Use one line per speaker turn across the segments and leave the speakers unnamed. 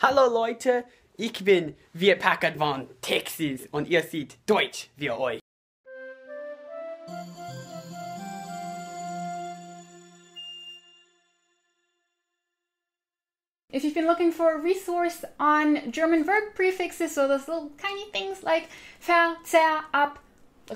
Hallo Leute, ich bin wir packen von Texas und ihr seht Deutsch für euch.
If you've been looking for a resource on German verb prefixes, so those little tiny things like ver, zer, ab,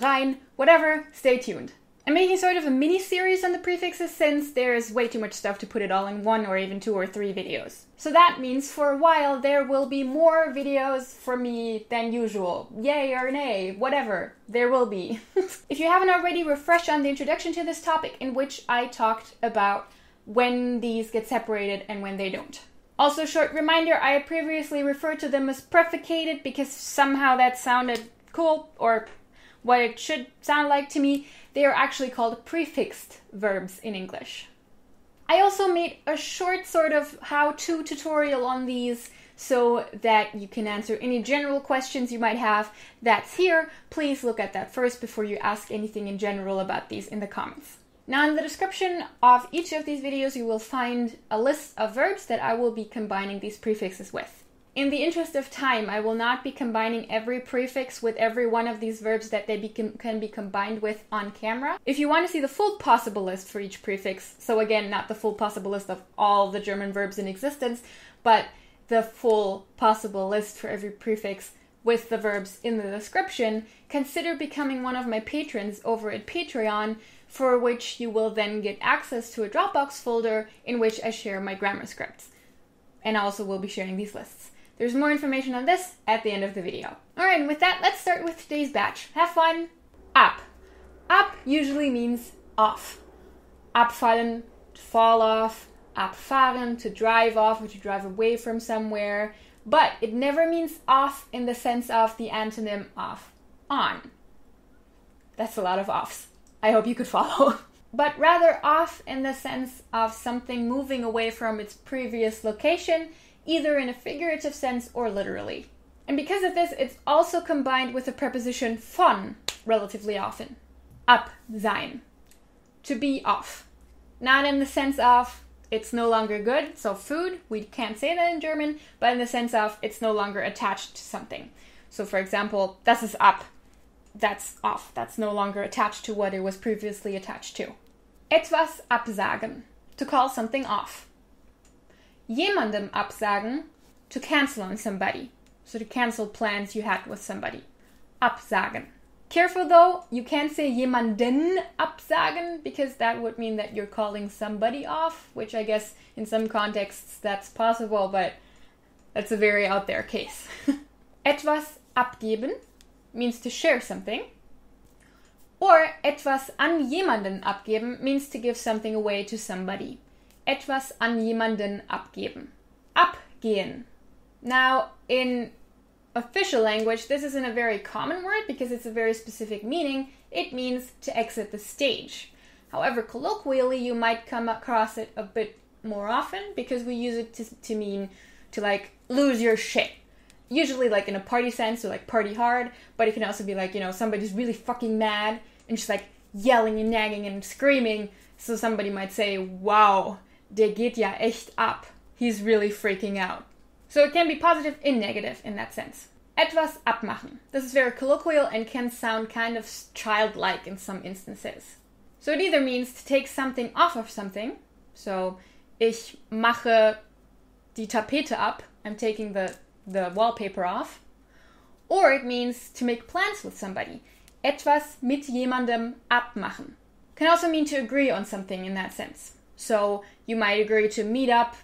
rein, whatever, stay tuned. I'm making sort of a mini-series on the prefixes since there's way too much stuff to put it all in one or even 2 or 3 videos. So that means for a while there will be more videos from me than usual. Yay or nay, whatever, there will be. If you haven't already, refresh on the introduction to this topic in which I talked about when these get separated and when they don't. Also, short reminder, I previously referred to them as prefigured because somehow that sounded cool, or what it should sound like to me. They are actually called prefixed verbs in English. I also made a short sort of how-to tutorial on these so that you can answer any general questions you might have. That's here. Please look at that first before you ask anything in general about these in the comments. Now in the description of each of these videos you will find a list of verbs that I will be combining these prefixes with. In the interest of time, I will not be combining every prefix with every one of these verbs that they can be combined with on camera. If you want to see the full possible list for each prefix, so again, not the full possible list of all the German verbs in existence, but the full possible list for every prefix with the verbs in the description, consider becoming one of my patrons over at Patreon, for which you will then get access to a Dropbox folder in which I share my grammar scripts. And I also will be sharing these lists. There's more information on this at the end of the video. Alright, and with that, let's start with today's batch. Have fun! Ab. Ab usually means off. Abfallen, to fall off. Abfahren, to drive off or to drive away from somewhere. But it never means off in the sense of the antonym off. On. That's a lot of offs. I hope you could follow. But rather off in the sense of something moving away from its previous location, either in a figurative sense or literally. And because of this, it's also combined with the preposition von relatively often. Ab, sein. To be off. Not in the sense of it's no longer good, so food, we can't say that in German, but in the sense of it's no longer attached to something. So for example, das ist ab. That's off. That's no longer attached to what it was previously attached to. Etwas absagen. To call something off. Jemandem absagen, to cancel on somebody. So to cancel plans you had with somebody. Absagen. Careful though, you can't say jemanden absagen, because that would mean that you're calling somebody off, which I guess in some contexts that's possible, but that's a very out there case. Etwas abgeben means to share something. Or etwas an jemanden abgeben means to give something away to somebody. Etwas an jemanden abgeben. Abgehen. Now, in official language, this isn't a very common word because it's a very specific meaning. It means to exit the stage. However, colloquially, you might come across it a bit more often because we use it to mean to like lose your shit. Usually like in a party sense, or like party hard, but it can also be like, you know, somebody's really fucking mad and just like yelling and nagging and screaming. So somebody might say, wow, der geht ja echt ab. He's really freaking out. So it can be positive and negative in that sense. Etwas abmachen. This is very colloquial and can sound kind of childlike in some instances. So it either means to take something off of something. So, ich mache die Tapete ab. I'm taking the wallpaper off. Or it means to make plans with somebody. Etwas mit jemandem abmachen. Can also mean to agree on something in that sense. So you might agree to meet up,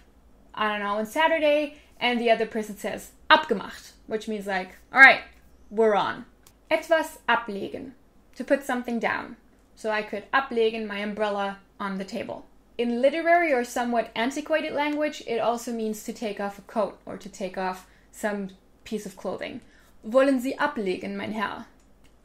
I don't know, on Saturday, and the other person says abgemacht, which means like, alright, we're on. Etwas ablegen. To put something down. So I could ablegen my umbrella on the table. In literary or somewhat antiquated language, it also means to take off a coat or to take off some piece of clothing. Wollen Sie ablegen, mein Herr?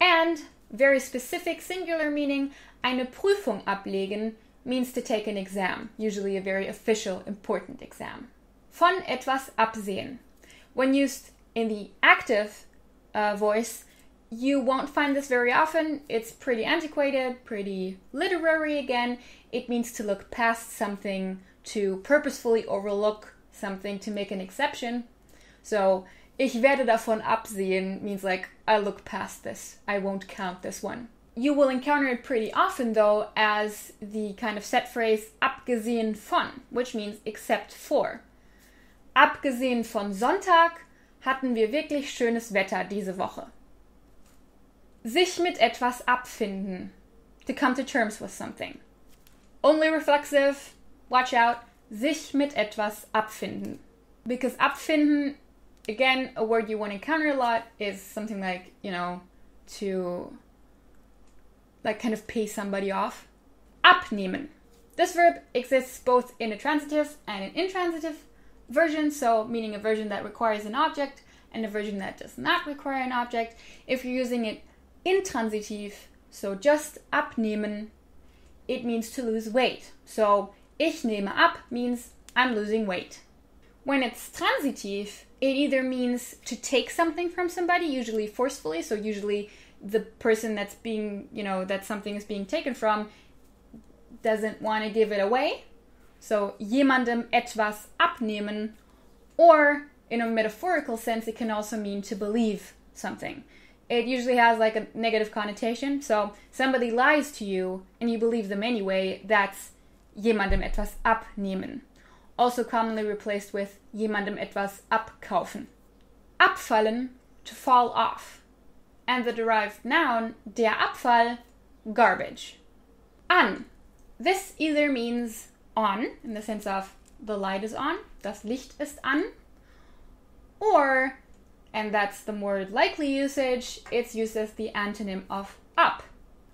And, very specific singular meaning, eine Prüfung ablegen means to take an exam, usually a very official, important exam. Von etwas absehen. When used in the active voice, you won't find this very often. It's pretty antiquated, pretty literary again. It means to look past something, to purposefully overlook something, to make an exception. So, ich werde davon absehen means like, I'll look past this. I won't count this one. You will encounter it pretty often, though, as the kind of set phrase abgesehen von, which means except for. Abgesehen von Sonntag hatten wir wirklich schönes Wetter diese Woche. Sich mit etwas abfinden. To come to terms with something. Only reflexive, watch out, sich mit etwas abfinden. Because abfinden, again, a word you won't encounter a lot, is something like, to like kind of pay somebody off. Abnehmen. This verb exists both in a transitive and an intransitive version, so meaning a version that requires an object and a version that does not require an object. If you're using it intransitive, so just abnehmen, it means to lose weight. So ich nehme ab means I'm losing weight. When it's transitive, it either means to take something from somebody, usually forcefully, so usually the person that's being, that something is being taken from doesn't want to give it away. So jemandem etwas abnehmen. Or in a metaphorical sense, it can also mean to believe something. It usually has like a negative connotation. So somebody lies to you and you believe them anyway. That's jemandem etwas abnehmen. Also commonly replaced with jemandem etwas abkaufen. Abfallen, to fall off. And the derived noun, der Abfall, garbage. An. This either means on, in the sense of the light is on, das Licht ist an, or, and that's the more likely usage, it's used as the antonym of up.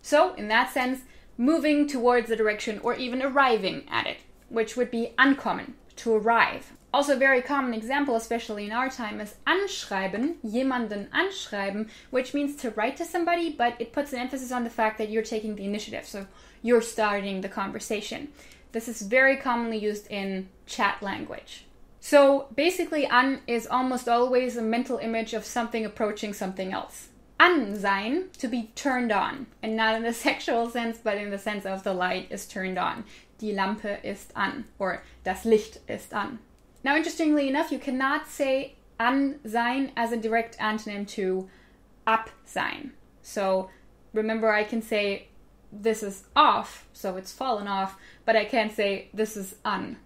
So, in that sense, moving towards the direction or even arriving at it, which would be ankommen, to arrive. Also a very common example, especially in our time, is anschreiben, jemanden anschreiben, which means to write to somebody, but it puts an emphasis on the fact that you're taking the initiative, so you're starting the conversation. This is very commonly used in chat language. So basically, an is almost always a mental image of something approaching something else. An sein, to be turned on, and not in the sexual sense, but in the sense of the light is turned on. Die Lampe ist an, or das Licht ist an. Now, interestingly enough, you cannot say an sein as a direct antonym to ab sein. So remember, I can say this is off, so it's fallen off, but I can't say this is an,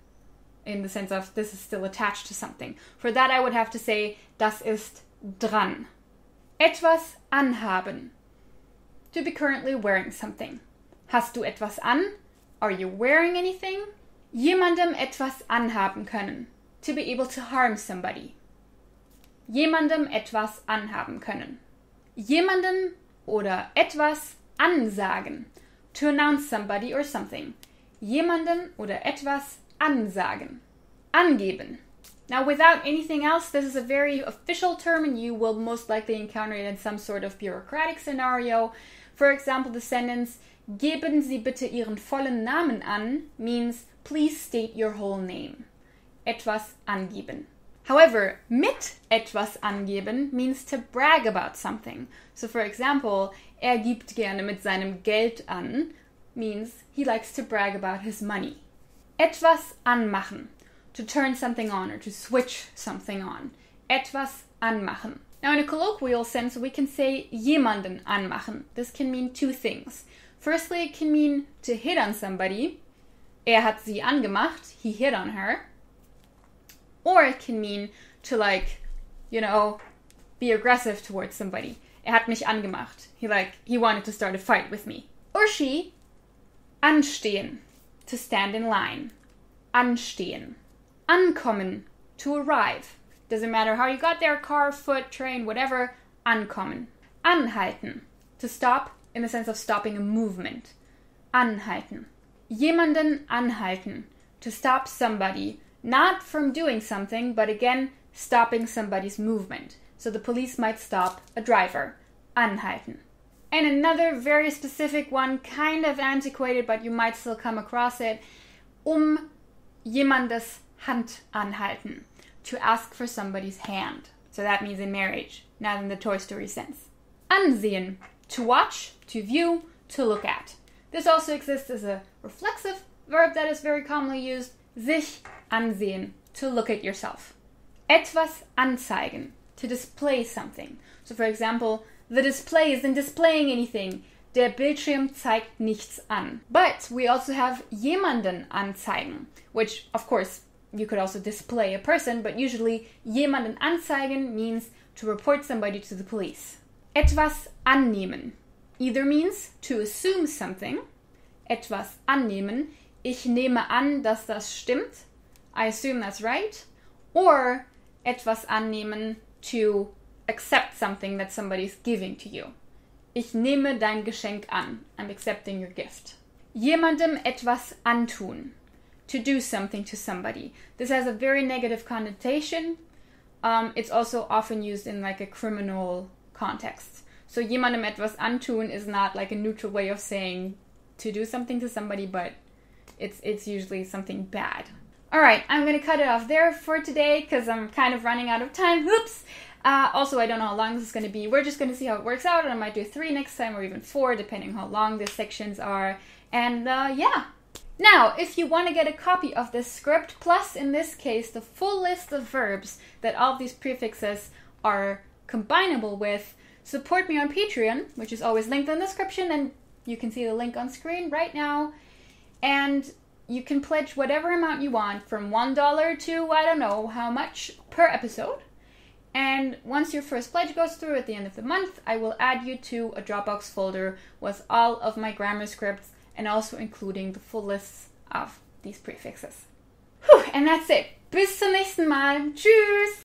in the sense of this is still attached to something. For that, I would have to say das ist dran. Etwas anhaben, to be currently wearing something. Hast du etwas an? Are you wearing anything? Jemandem etwas anhaben können, to be able to harm somebody. Jemandem etwas anhaben können. Jemandem oder etwas ansagen, to announce somebody or something. Jemandem oder etwas ansagen. Angeben. Now, without anything else, this is a very official term and you will most likely encounter it in some sort of bureaucratic scenario. For example, the sentence, geben Sie bitte Ihren vollen Namen an, means please state your whole name. Etwas angeben. However, mit etwas angeben means to brag about something. So for example, gibt gerne mit seinem Geld an means he likes to brag about his money. Etwas anmachen, to turn something on or to switch something on. Etwas anmachen. Now in a colloquial sense, we can say jemanden anmachen. This can mean two things. Firstly, it can mean to hit on somebody. Hat sie angemacht. He hit on her. Or it can mean to be aggressive towards somebody. Hat mich angemacht. He wanted to start a fight with me. Or she, anstehen, to stand in line. Anstehen. Ankommen, to arrive. Doesn't matter how you got there, car, foot, train, whatever. Ankommen. Anhalten, to stop in the sense of stopping a movement. Anhalten. Jemanden anhalten, to stop somebody, not from doing something, but again, stopping somebody's movement. So the police might stop a driver. Anhalten. And another very specific one, kind of antiquated, but you might still come across it. Jemandes Hand anhalten, to ask for somebody's hand. So that means in marriage, not in the Toy Story sense. Ansehen, to watch, to view, to look at. This also exists as a reflexive verb that is very commonly used. Sich ansehen, to look at yourself. Etwas anzeigen, to display something. So for example, the display isn't displaying anything. Der Bildschirm zeigt nichts an. But we also have jemanden anzeigen, which of course you could also display a person, but usually jemanden anzeigen means to report somebody to the police. Etwas annehmen either means to assume something. Etwas annehmen, ich nehme an, dass das stimmt. I assume that's right. Or etwas annehmen, to accept something that somebody's giving to you. Ich nehme dein Geschenk an. I'm accepting your gift. Jemandem etwas antun, to do something to somebody. This has a very negative connotation. It's also often used in like a criminal context. So jemandem etwas antun is not like a neutral way of saying to do something to somebody, but it's usually something bad. Alright, I'm going to cut it off there for today because I'm kind of running out of time. Oops! Also, I don't know how long this is going to be. We're just going to see how it works out, and I might do 3 next time or even 4, depending how long the sections are. And yeah. Now, if you want to get a copy of this script, plus in this case, the full list of verbs that all of these prefixes are combinable with, support me on Patreon, which is always linked in the description, and you can see the link on screen right now. And you can pledge whatever amount you want, from $1 to I don't know how much per episode. And once your first pledge goes through at the end of the month, I will add you to a Dropbox folder with all of my grammar scripts and also including the full lists of these prefixes. Whew, and that's it. Bis zum nächsten Mal. Tschüss!